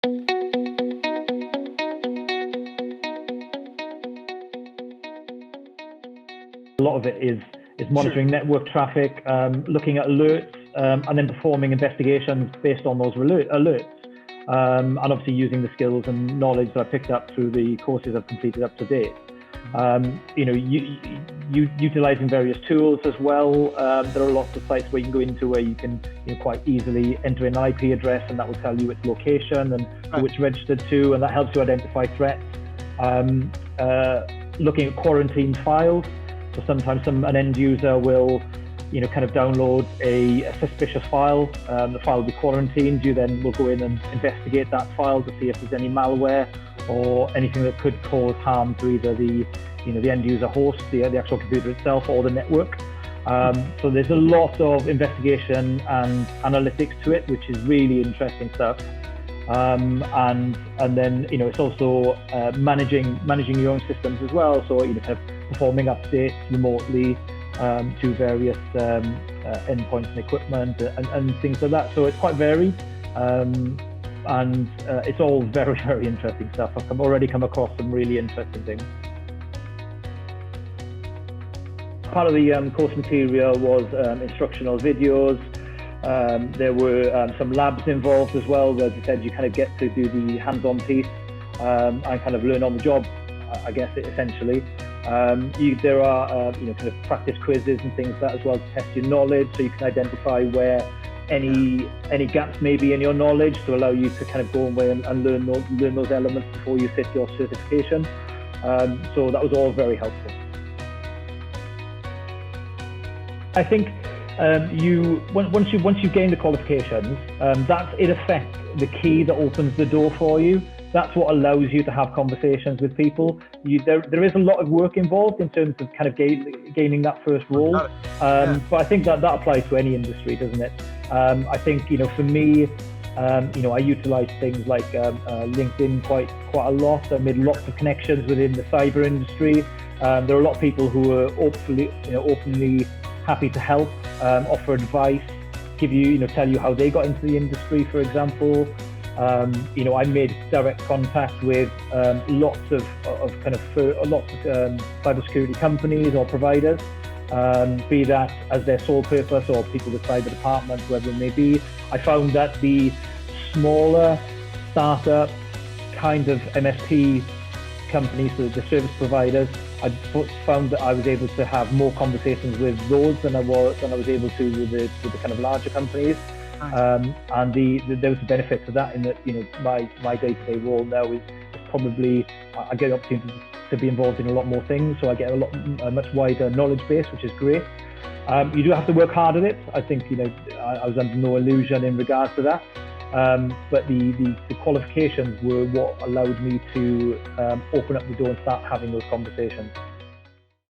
A lot of it is monitoring network traffic, looking at alerts, and then performing investigations based on those alerts. And obviously using the skills and knowledge that I picked up through the courses I've completed up to date. Utilizing various tools as well. There are lots of sites where you can go into where you can quite easily enter an IP address, and that will tell you its location and who it's registered to, and that helps you identify threats. Looking at quarantined files. So sometimes an end user will kind of download a suspicious file. The file will be quarantined. You then will go in and investigate that file to see if there's any malware or anything that could cause harm to either the end user host, the actual computer itself, or the network. So there's a lot of investigation and analytics to it, which is really interesting stuff. And then it's also managing your own systems as well. So kind of performing updates remotely to various endpoints and equipment and things like that. So it's quite varied, and it's all very, very interesting stuff. I've already come across some really interesting things. Part of the course material was instructional videos. There were some labs involved as well, where, as I said, you kind of get to do the hands-on piece and kind of learn on the job, I guess, essentially. There are kind of practice quizzes and things like that as well to test your knowledge, so you can identify where any gaps may be in your knowledge to allow you to kind of go away and learn those elements before you sit your certification. So that was all very helpful. I think once you gain the qualifications, that's in effect the key that opens the door for you. That's what allows you to have conversations with people. There is a lot of work involved in terms of kind of gaining that first role, but I think that applies to any industry, doesn't it? I think for me, I utilize things like LinkedIn quite a lot. I made lots of connections within the cyber industry. There are a lot of people who are openly happy to help, offer advice, give you, tell you how they got into the industry, for example. I made direct contact with lots of cybersecurity companies or providers, be that as their sole purpose or people with cyber departments, whoever it may be. I found that the smaller startup kind of MSP companies, so the service providers, I found that I was able to have more conversations with those than I was able to with the kind of larger companies. And there was a benefit to that in that my day-to-day role now is probably I get the opportunity to be involved in a lot more things, so I get a much wider knowledge base, which is great. You do have to work hard at it. I think I was under no illusion in regards to that, but the qualifications were what allowed me to open up the door and start having those conversations.